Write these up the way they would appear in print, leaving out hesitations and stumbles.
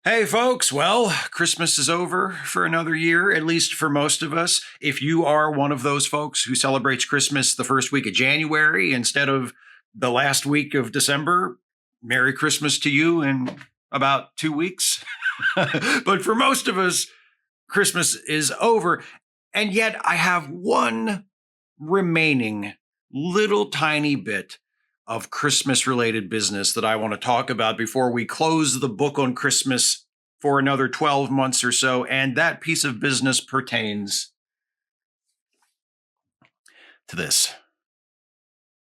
Hey, folks. Well, Christmas is over for another year, at least for most of us. If you are one of those folks who celebrates Christmas the first week of January instead of the last week of December, Merry Christmas to you in about 2 weeks. But for most of us, Christmas is over. And yet I have one remaining little tiny bit of Christmas related business that I want to talk about before we close the book on Christmas for another 12 months or so. And that piece of business pertains to this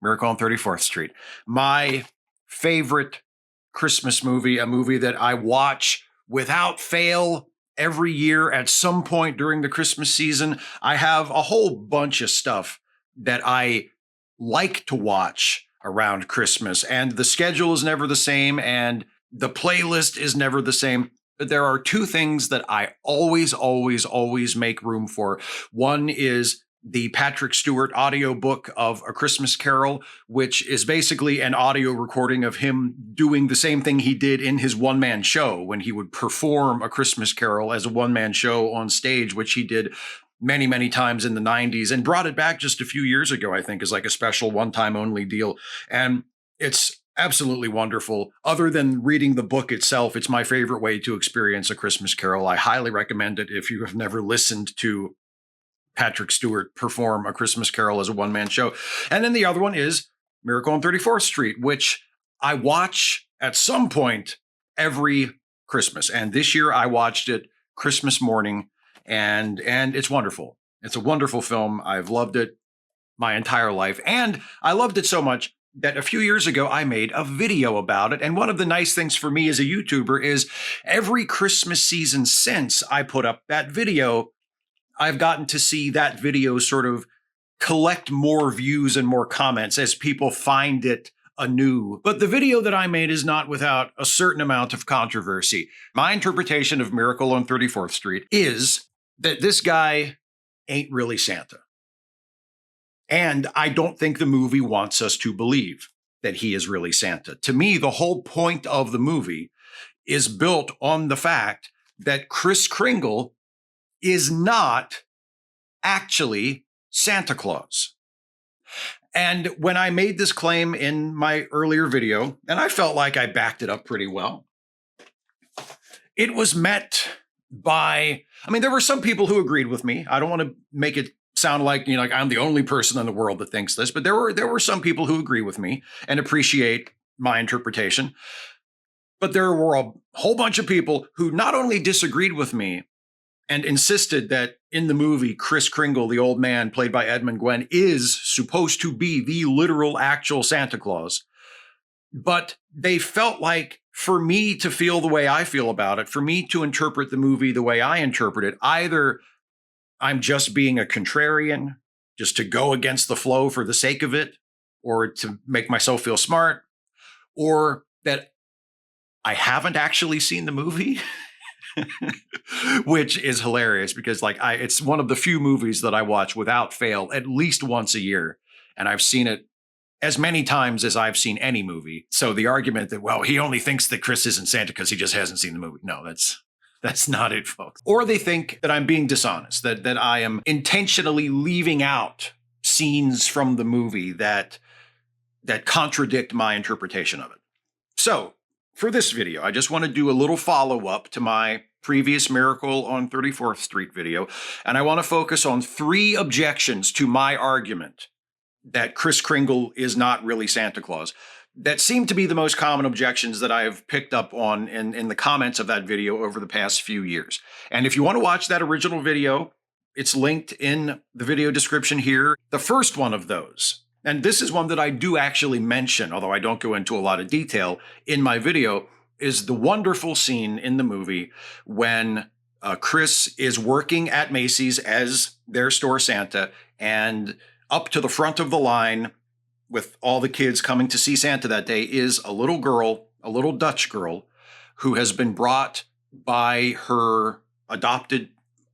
Miracle on 34th Street, my favorite Christmas movie, a movie that I watch without fail every year at some point during the Christmas season. I have a whole bunch of stuff that I like to watch around Christmas, and the schedule is never the same, and the playlist is never the same. But there are two things that I always make room for. One is the Patrick Stewart audiobook of A Christmas Carol, which is basically an audio recording of him doing the same thing he did in his one-man show when he would perform A Christmas Carol as a one-man show on stage, which he did many times in the 90s and brought it back just a few years ago, I think, as like a special one-time only deal. And it's absolutely wonderful. Other than reading the book itself, it's my favorite way to experience A Christmas Carol. I highly recommend it if you have never listened to Patrick Stewart perform A Christmas Carol as a one-man show. And then the other one is Miracle on 34th Street, which I watch at some point every Christmas. And this year I watched it Christmas morning, and it's wonderful. It's a wonderful film. I've loved it my entire life. And I loved it so much that a few years ago, I made a video about it. And one of the nice things for me as a YouTuber is every Christmas season since I put up that video, I've gotten to see that video sort of collect more views and more comments as people find it anew. But the video that I made is not without a certain amount of controversy. My interpretation of Miracle on 34th Street is that this guy ain't really Santa. And I don't think the movie wants us to believe that he is really Santa. To me, the whole point of the movie is built on the fact that Kris Kringle is not actually Santa Claus. And when I made this claim in my earlier video, and I felt like I backed it up pretty well, it was met by, there were some people who agreed with me. I don't want to make it sound like, like I'm the only person in the world that thinks this, but there were some people who agree with me and appreciate my interpretation. But there were a whole bunch of people who not only disagreed with me and insisted that in the movie, Kris Kringle, the old man played by Edmund Gwenn, is supposed to be the literal actual Santa Claus. But they felt like for me to feel the way I feel about it, for me to interpret the movie the way I interpret it, either I'm just being a contrarian, just to go against the flow for the sake of it, or to make myself feel smart, or that I haven't actually seen the movie. Which is hilarious because it's one of the few movies that I watch without fail at least once a year. And I've seen it as many times as I've seen any movie. So the argument that, well, he only thinks that Kris isn't Santa because he just hasn't seen the movie. No, that's not it, folks. Or they think that I'm being dishonest, that I am intentionally leaving out scenes from the movie that contradict my interpretation of it. So for this video, I just want to do a little follow-up to my previous Miracle on 34th Street video, and I want to focus on 3 objections to my argument that Kris Kringle is not really Santa Claus. That seem to be the most common objections that I've picked up on in the comments of that video over the past few years. And if you want to watch that original video, it's linked in the video description here. The first one of those, and this is one that I do actually mention, although I don't go into a lot of detail in my video, is the wonderful scene in the movie when Kris is working at Macy's as their store Santa, and up to the front of the line with all the kids coming to see Santa that day is a little girl, a little Dutch girl, who has been brought by her adopted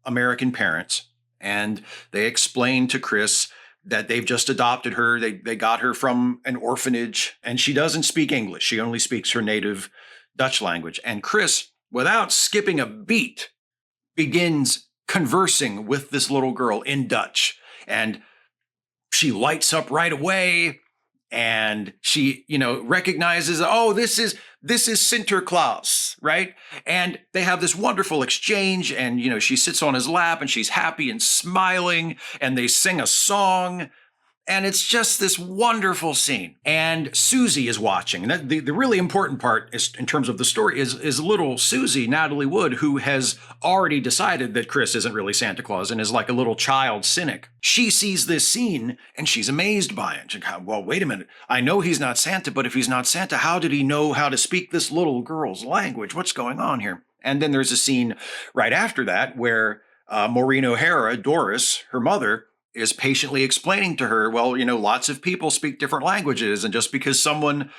American parents. And they explain to Kris that they've just adopted her. They got her from an orphanage, and she doesn't speak English. She only speaks her native Dutch language. And Kris without skipping a beat, begins conversing with this little girl in Dutch. And she lights up right away. And she, recognizes, oh, this is Sinterklaas, right? And they have this wonderful exchange. And, she sits on his lap and she's happy and smiling. And they sing a song. And it's just this wonderful scene. And Susie is watching. And the really important part is, in terms of the story, is little Susie, Natalie Wood, who has already decided that Kris isn't really Santa Claus and is like a little child cynic. She sees this scene and she's amazed by it. She goes, well, wait a minute. I know he's not Santa, but if he's not Santa, how did he know how to speak this little girl's language? What's going on here? And then there's a scene right after that where Maureen O'Hara, Doris, her mother, is patiently explaining to her, well, lots of people speak different languages. And just because someone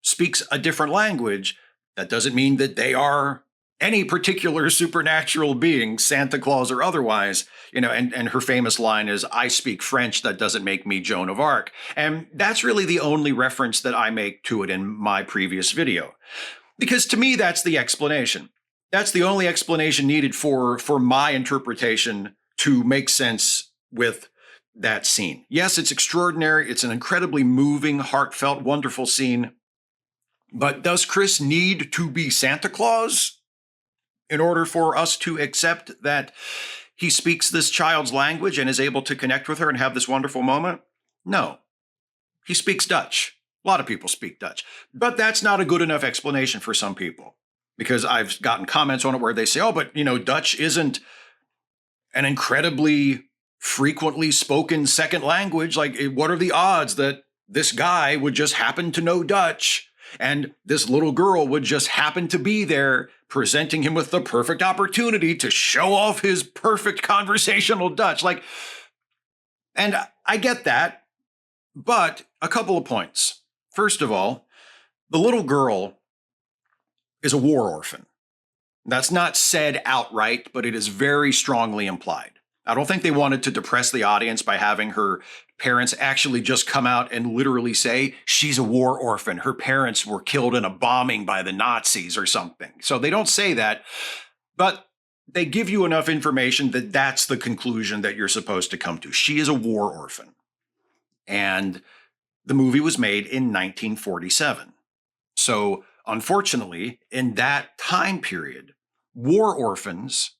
speaks a different language, that doesn't mean that they are any particular supernatural being, Santa Claus or otherwise. And her famous line is, I speak French, that doesn't make me Joan of Arc. And that's really the only reference that I make to it in my previous video. Because to me, that's the explanation. That's the only explanation needed for my interpretation to make sense with that scene. Yes, it's extraordinary. It's an incredibly moving, heartfelt, wonderful scene. But does Kris need to be Santa Claus in order for us to accept that he speaks this child's language and is able to connect with her and have this wonderful moment? No. He speaks Dutch. A lot of people speak Dutch. But that's not a good enough explanation for some people. Because I've gotten comments on it where they say, oh, but, Dutch isn't an incredibly frequently spoken second language. Like, what are the odds that this guy would just happen to know Dutch and this little girl would just happen to be there, presenting him with the perfect opportunity to show off his perfect conversational Dutch? And I get that, but a couple of points. First of all, the little girl is a war orphan. That's not said outright, but it is very strongly implied. I don't think they wanted to depress the audience by having her parents actually just come out and literally say she's a war orphan. Her parents were killed in a bombing by the Nazis or something. So they don't say that, but they give you enough information that that's the conclusion that you're supposed to come to. She is a war orphan. And the movie was made in 1947. So unfortunately, in that time period, war orphans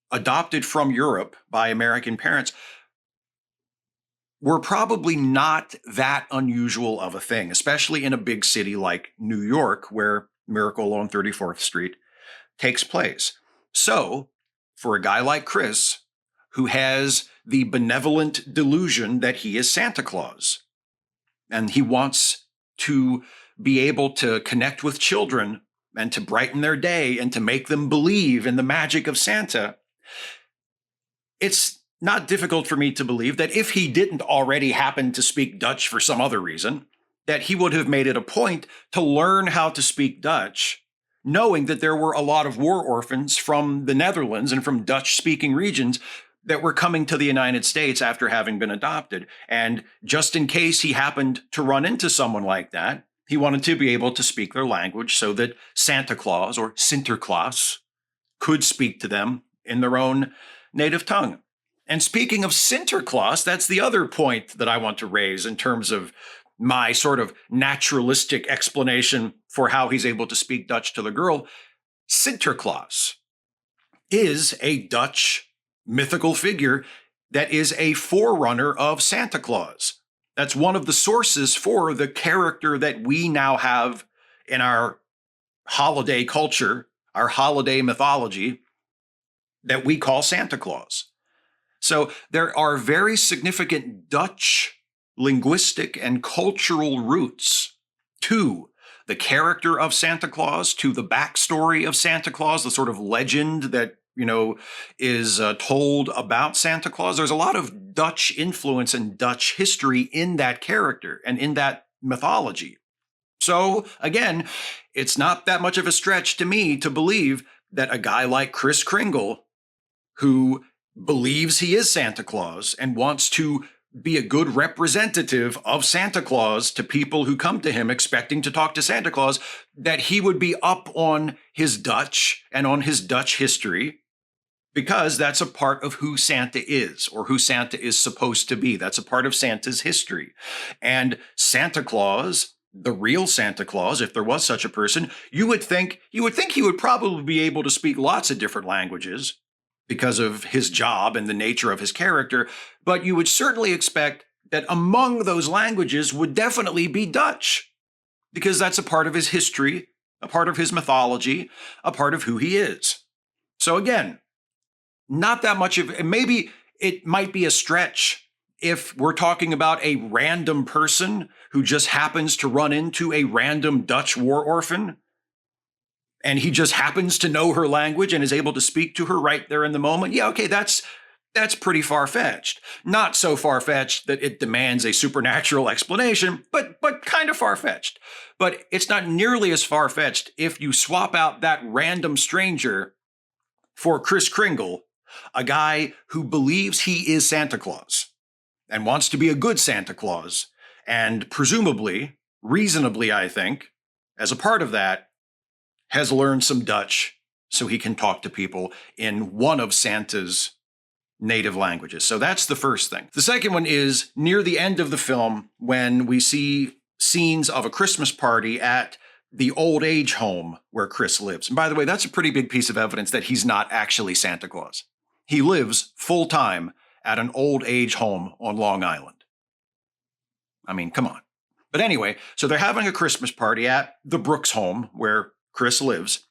adopted from Europe by American parents were probably not that unusual of a thing, especially in a big city like New York, where Miracle on 34th Street takes place. So, for a guy like Kris, who has the benevolent delusion that he is Santa Claus, and he wants to be able to connect with children and to brighten their day and to make them believe in the magic of Santa, it's not difficult for me to believe that if he didn't already happen to speak Dutch for some other reason, that he would have made it a point to learn how to speak Dutch, knowing that there were a lot of war orphans from the Netherlands and from Dutch-speaking regions that were coming to the United States after having been adopted. And just in case he happened to run into someone like that, he wanted to be able to speak their language so that Santa Claus or Sinterklaas could speak to them in their own native tongue. And speaking of Sinterklaas, that's the other point that I want to raise in terms of my sort of naturalistic explanation for how he's able to speak Dutch to the girl. Sinterklaas is a Dutch mythical figure that is a forerunner of Santa Claus. That's one of the sources for the character that we now have in our holiday culture, our holiday mythology, that we call Santa Claus. So there are very significant Dutch linguistic and cultural roots to the character of Santa Claus, to the backstory of Santa Claus, the sort of legend that, is told about Santa Claus. There's a lot of Dutch influence and Dutch history in that character and in that mythology. So again, it's not that much of a stretch to me to believe that a guy like Kris Kringle, who believes he is Santa Claus and wants to be a good representative of Santa Claus to people who come to him expecting to talk to Santa Claus, that he would be up on his Dutch and on his Dutch history, because that's a part of who Santa is, or who Santa is supposed to be. That's a part of Santa's history. And Santa Claus, the real Santa Claus, if there was such a person, you would think he would probably be able to speak lots of different languages because of his job and the nature of his character, but you would certainly expect that among those languages would definitely be Dutch, because that's a part of his history, a part of his mythology, a part of who he is. So again, not that much of, maybe it might be a stretch if we're talking about a random person who just happens to run into a random Dutch war orphan, and he just happens to know her language and is able to speak to her right there in the moment. Yeah, okay, that's pretty far-fetched. Not so far-fetched that it demands a supernatural explanation, but kind of far-fetched. But it's not nearly as far-fetched if you swap out that random stranger for Kris Kringle, a guy who believes he is Santa Claus and wants to be a good Santa Claus, and presumably, reasonably, I think, as a part of that, has learned some Dutch so he can talk to people in one of Santa's native languages. So that's the first thing. The second one is near the end of the film, when we see scenes of a Christmas party at the old age home where Kris lives. And by the way, that's a pretty big piece of evidence that he's not actually Santa Claus. He lives full-time at an old age home on Long Island. I mean, come on. But anyway, so they're having a Christmas party at the Brooks home where Kris lives.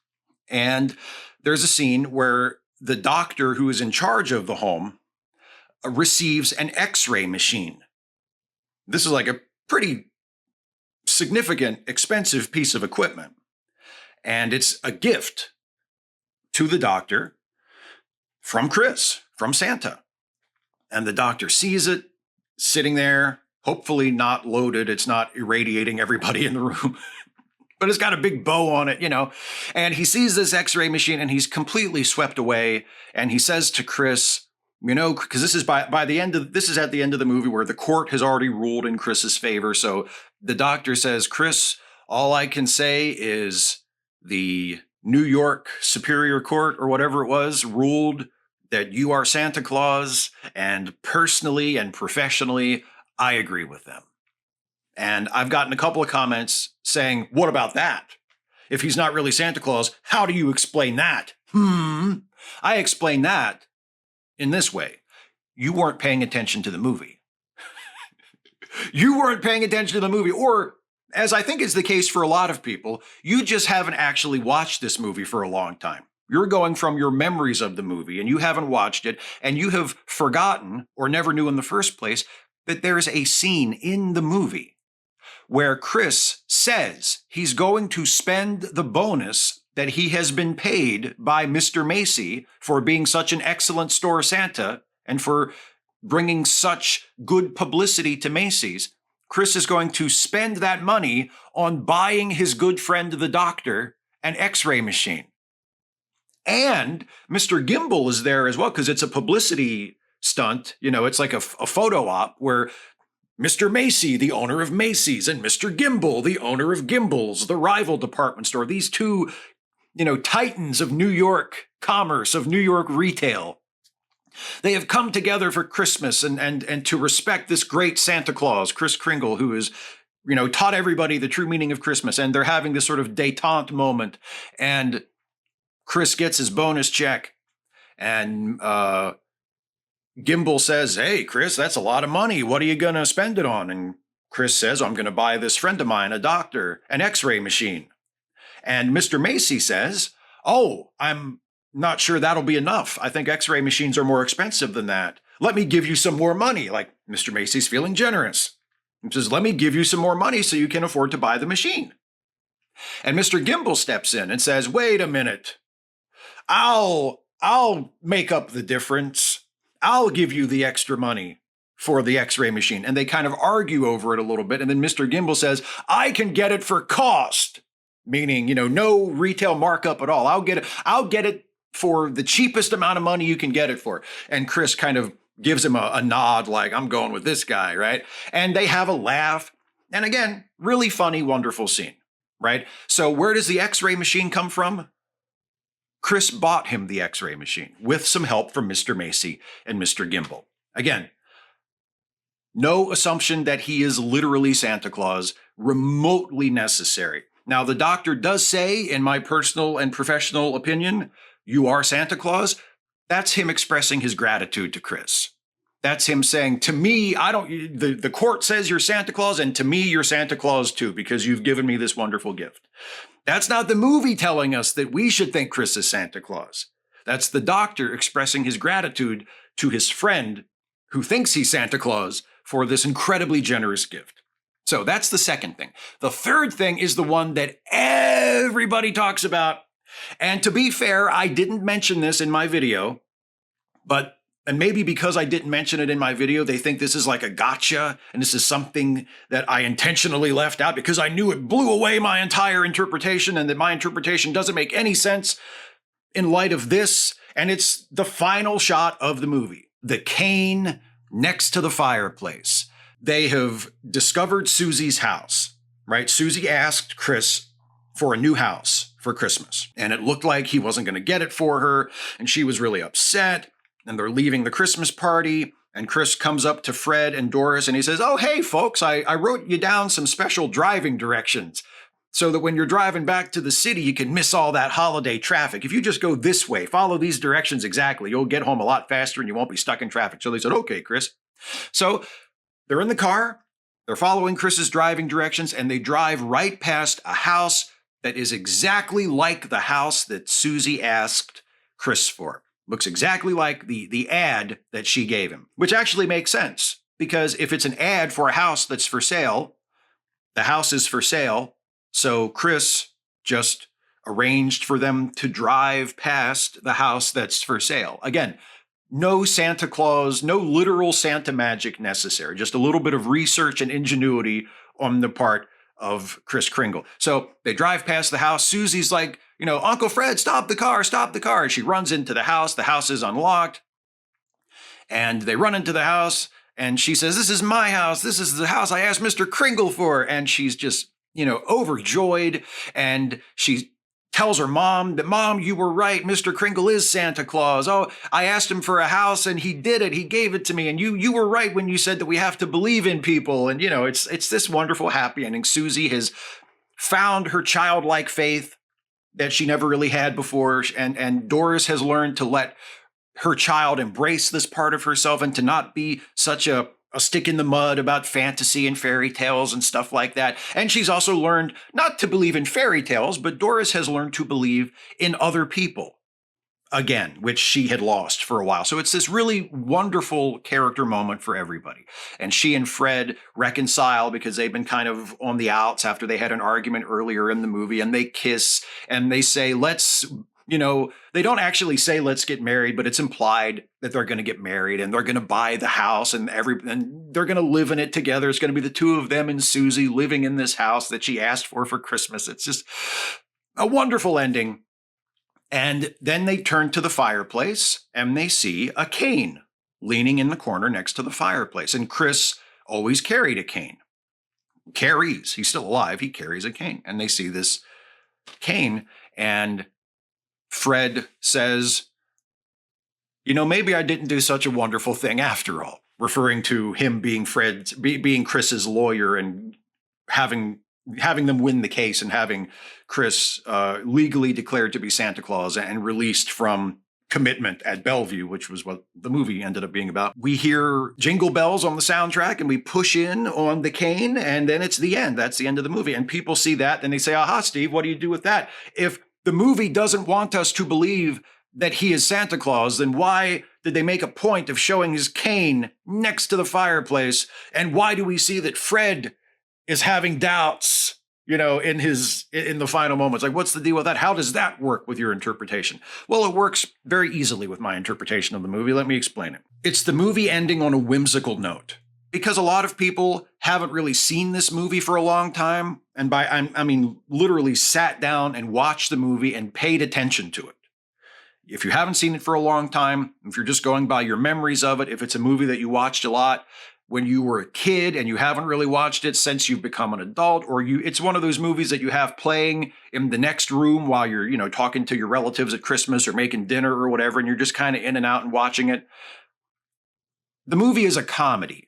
And there's a scene where the doctor who is in charge of the home receives an X-ray machine. This is like a pretty significant, expensive piece of equipment. And it's a gift to the doctor from Kris, from Santa. And the doctor sees it sitting there, hopefully not loaded. It's not irradiating everybody in the room. But it's got a big bow on it, and he sees this X-ray machine and he's completely swept away. And he says to Kris, because this is this is at the end of the movie where the court has already ruled in Kris's favor. So the doctor says, Kris, all I can say is the New York Superior Court or whatever it was ruled that you are Santa Claus, and personally and professionally, I agree with them. And I've gotten a couple of comments saying, what about that? If he's not really Santa Claus, how do you explain that? I explain that in this way. You weren't paying attention to the movie. You weren't paying attention to the movie. Or, as I think is the case for a lot of people, you just haven't actually watched this movie for a long time. You're going from your memories of the movie and you haven't watched it, and you have forgotten, or never knew in the first place, that there's a scene in the movie where Kris says he's going to spend the bonus that he has been paid by Mr. Macy for being such an excellent store Santa and for bringing such good publicity to Macy's. Kris is going to spend that money on buying his good friend, the doctor, an X-ray machine. And Mr. Gimble is there as well, because it's a publicity stunt. It's like a photo op where Mr. Macy, the owner of Macy's, and Mr. Gimble, the owner of Gimble's, the rival department store, these two, titans of New York commerce, of New York retail, they have come together for Christmas and to respect this great Santa Claus, Kris Kringle, who is, taught everybody the true meaning of Christmas. And they're having this sort of détente moment. And Kris gets his bonus check, and Gimble says, hey, Kris, that's a lot of money. What are you going to spend it on? And Kris says, I'm going to buy this friend of mine, a doctor, an X-ray machine. And Mr. Macy says, oh, I'm not sure that'll be enough. I think X-ray machines are more expensive than that. Let me give you some more money. Like, Mr. Macy's feeling generous. He says, let me give you some more money so you can afford to buy the machine. And Mr. Gimble steps in and says, wait a minute. I'll make up the difference. I'll give you the extra money for the X-ray machine. And they kind of argue over it a little bit. And then Mr. Gimble says, I can get it for cost, meaning, no retail markup at all. I'll get it for the cheapest amount of money you can get it for. And Kris kind of gives him a nod like, I'm going with this guy, right? And they have a laugh. And again, really funny, wonderful scene, right? So where does the X-ray machine come from? Kris bought him the X-ray machine with some help from Mr. Macy and Mr. Gimble. Again, no assumption that he is literally Santa Claus remotely necessary. Now, the doctor does say, in my personal and professional opinion, you are Santa Claus. That's him expressing his gratitude to Kris. That's him saying, to me, the court says you're Santa Claus, and to me, you're Santa Claus too, because you've given me this wonderful gift. That's not the movie telling us that we should think Kris is Santa Claus. That's the doctor expressing his gratitude to his friend who thinks he's Santa Claus for this incredibly generous gift. So that's the second thing. The third thing is the one that everybody talks about. And to be fair, I didn't mention this in my video, and maybe because I didn't mention it in my video, they think this is like a gotcha, and this is something that I intentionally left out because I knew it blew away my entire interpretation and that my interpretation doesn't make any sense in light of this. And it's the final shot of the movie, the cane next to the fireplace. They have discovered Susie's house, right? Susie asked Kris for a new house for Christmas, and it looked like he wasn't going to get it for her, and she was really upset. And they're leaving the Christmas party, and Kris comes up to Fred and Doris, and he says, oh, hey, folks, I wrote you down some special driving directions so that when you're driving back to the city, you can miss all that holiday traffic. If you just go this way, follow these directions exactly, you'll get home a lot faster and you won't be stuck in traffic. So they said, okay, Kris. So they're in the car, they're following Kris's driving directions, and they drive right past a house that is exactly like the house that Susie asked Kris for. Looks exactly like the ad that she gave him, which actually makes sense, because if it's an ad for a house that's for sale, the house is for sale. So Kris just arranged for them to drive past the house that's for sale. Again, no Santa Claus, no literal Santa magic necessary, just a little bit of research and ingenuity on the part of Kris Kringle. So they drive past the house. Susie's like, Uncle Fred, stop the car, stop the car. And she runs into the house. The house is unlocked. And they run into the house, and she says, this is my house. This is the house I asked Mr. Kringle for. And she's just, overjoyed. And she tells her mom that, Mom, you were right. Mr. Kringle is Santa Claus. Oh, I asked him for a house and he did it. He gave it to me. And you were right when you said that we have to believe in people. And, it's this wonderful happy ending. Susie has found her childlike faith that she never really had before. And Doris has learned to let her child embrace this part of herself and to not be such a stick in the mud about fantasy and fairy tales and stuff like that. And she's also learned not to believe in fairy tales, but Doris has learned to believe in other people again, which she had lost for a while. So it's this really wonderful character moment for everybody. And she and Fred reconcile because they've been kind of on the outs after they had an argument earlier in the movie, and they kiss and they say, they don't actually say let's get married, but it's implied that they're going to get married and they're going to buy the house and they're going to live in it together. It's going to be the two of them and Susie living in this house that she asked for Christmas. It's just a wonderful ending. And then they turn to the fireplace and they see a cane leaning in the corner next to the fireplace. And Kris always carried a cane. He's still alive. He carries a cane. And they see this cane, and Fred says, maybe I didn't do such a wonderful thing after all, referring to him being being Kris's lawyer and having them win the case and having Kris legally declared to be Santa Claus and released from commitment at Bellevue, which was what the movie ended up being about. We hear jingle bells on the soundtrack and we push in on the cane, and then it's the end. That's the end of the movie. And people see that and they say, aha, Steve, what do you do with that? If the movie doesn't want us to believe that he is Santa Claus, then why did they make a point of showing his cane next to the fireplace? And why do we see that Fred is having doubts, in the final moments? Like, what's the deal with that? How does that work with your interpretation? Well, it works very easily with my interpretation of the movie. Let me explain it. It's the movie ending on a whimsical note, because a lot of people haven't really seen this movie for a long time. And I mean, literally sat down and watched the movie and paid attention to it. If you haven't seen it for a long time, if you're just going by your memories of it, if it's a movie that you watched a lot when you were a kid and you haven't really watched it since you've become an adult, or it's one of those movies that you have playing in the next room while you're, talking to your relatives at Christmas or making dinner or whatever, and you're just kind of in and out and watching it. The movie is a comedy.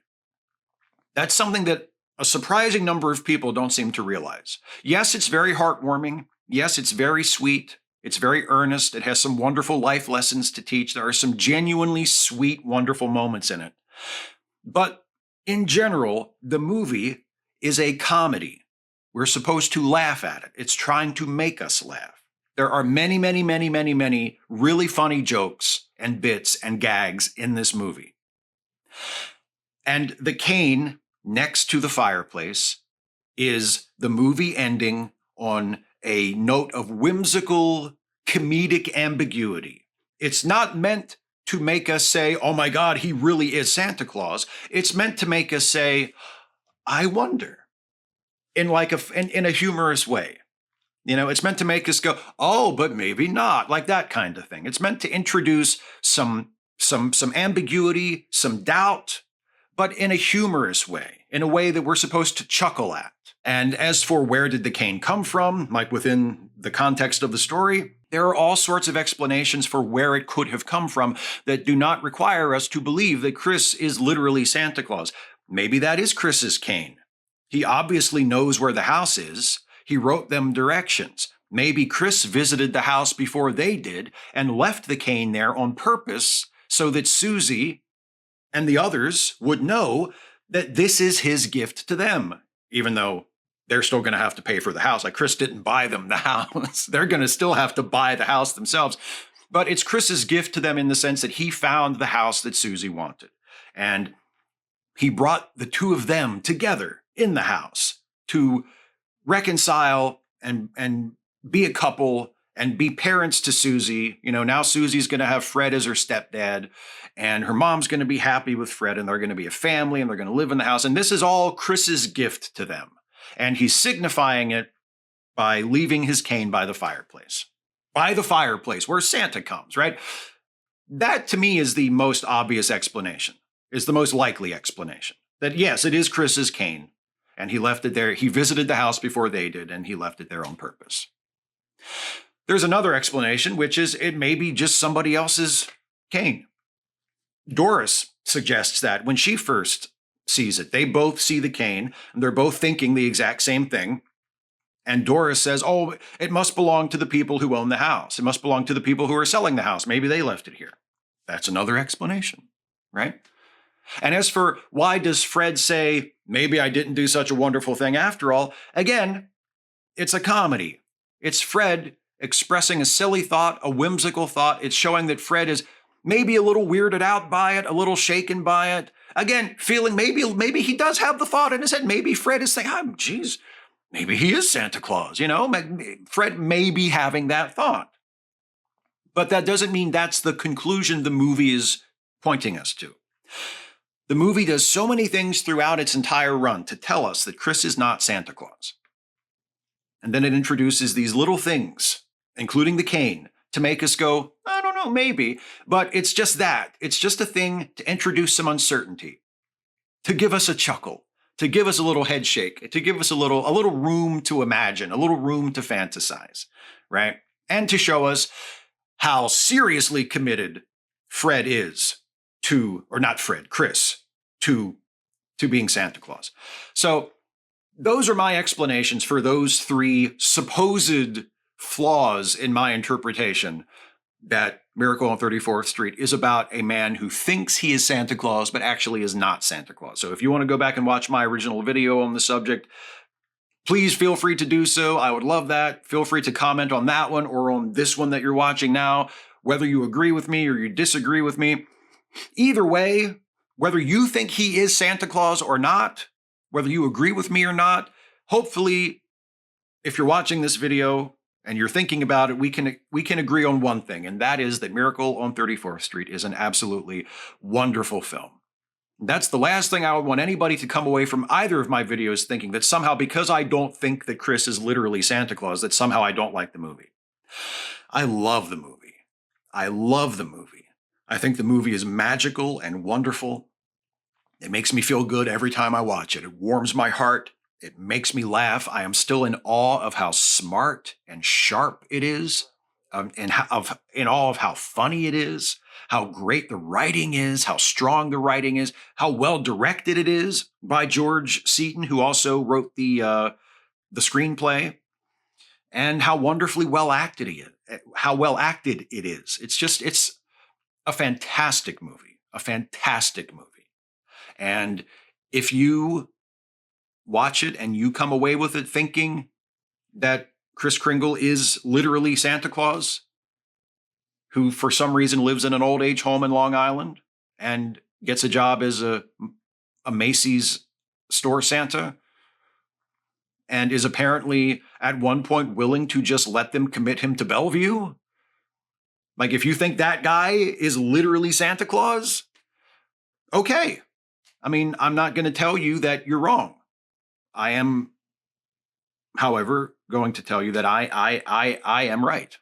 That's something that a surprising number of people don't seem to realize. Yes, it's very heartwarming. Yes, it's very sweet. It's very earnest. It has some wonderful life lessons to teach. There are some genuinely sweet, wonderful moments in it. But in general, the movie is a comedy. We're supposed to laugh at it. It's trying to make us laugh. There are many, many, many, many, many really funny jokes and bits and gags in this movie. And the cane next to the fireplace is the movie ending on a note of whimsical, comedic ambiguity. It's not meant to make us say, oh my God, he really is Santa Claus. It's meant to make us say, I wonder, in a humorous way. It's meant to make us go, oh, but maybe not, like that kind of thing. It's meant to introduce some ambiguity, some doubt, but in a humorous way, in a way that we're supposed to chuckle at. And as for where did the cane come from, like within the context of the story, there are all sorts of explanations for where it could have come from that do not require us to believe that Kris is literally Santa Claus. Maybe that is Kris's cane. He obviously knows where the house is. He wrote them directions. Maybe Kris visited the house before they did and left the cane there on purpose so that Susie and the others would know that this is his gift to them, even though they're still going to have to pay for the house. Like, Kris didn't buy them the house. They're going to still have to buy the house themselves. But it's Kris's gift to them in the sense that he found the house that Susie wanted. And he brought the two of them together in the house to reconcile and be a couple and be parents to Susie. Now Susie's going to have Fred as her stepdad, and her mom's going to be happy with Fred, and they're going to be a family, and they're going to live in the house. And this is all Kris's gift to them. And he's signifying it by leaving his cane by the fireplace. By the fireplace, where Santa comes, right? That, to me, is the most obvious explanation, is the most likely explanation. That, yes, it is Kris's cane, and he left it there. He visited the house before they did, and he left it there on purpose. There's another explanation, which is it may be just somebody else's cane. Doris suggests that when she first sees it, they both see the cane, and they're both thinking the exact same thing. And Doris says, oh, it must belong to the people who own the house. It must belong to the people who are selling the house. Maybe they left it here. That's another explanation, right? And as for why does Fred say, maybe I didn't do such a wonderful thing after all, again, it's a comedy. It's Fred expressing a silly thought, a whimsical thought. It's showing that Fred is maybe a little weirded out by it, a little shaken by it. Again, feeling maybe he does have the thought in his head. Maybe Fred is thinking, oh, geez, maybe he is Santa Claus. Fred may be having that thought. But that doesn't mean that's the conclusion the movie is pointing us to. The movie does so many things throughout its entire run to tell us that Kris is not Santa Claus. And then it introduces these little things, including the cane, to make us go, I don't know, maybe. But it's just that. It's just a thing to introduce some uncertainty, to give us a chuckle, to give us a little head shake, to give us a little room to imagine, a little room to fantasize, right? And to show us how seriously committed Fred is to, or not Fred, Kris, to being Santa Claus. So those are my explanations for those three supposed flaws in my interpretation that Miracle on 34th Street is about a man who thinks he is Santa Claus, but actually is not Santa Claus. So if you want to go back and watch my original video on the subject, please feel free to do so. I would love that. Feel free to comment on that one or on this one that you're watching now, whether you agree with me or you disagree with me. Either way, whether you think he is Santa Claus or not, whether you agree with me or not, hopefully, if you're watching this video and you're thinking about it, we can agree on one thing, and that is that Miracle on 34th Street is an absolutely wonderful film. That's the last thing I would want anybody to come away from either of my videos thinking, that somehow because I don't think that Kris is literally Santa Claus, that somehow I don't like the movie. I love the movie. I love the movie. I think the movie is magical and wonderful. It makes me feel good every time I watch it. It warms my heart. It makes me laugh. I am still in awe of how smart and sharp it is, in awe of how funny it is, how great the writing is, how strong the writing is, how well directed it is by George Seaton, who also wrote the screenplay, and how wonderfully well acted how well acted it is. It's a fantastic movie, a fantastic movie. And if you watch it and you come away with it thinking that Kris Kringle is literally Santa Claus, who for some reason lives in an old age home in Long Island and gets a job as a Macy's store Santa, and is apparently at one point willing to just let them commit him to Bellevue. Like, if you think that guy is literally Santa Claus, okay. I mean, I'm not going to tell you that you're wrong. I am, however, going to tell you that I am right.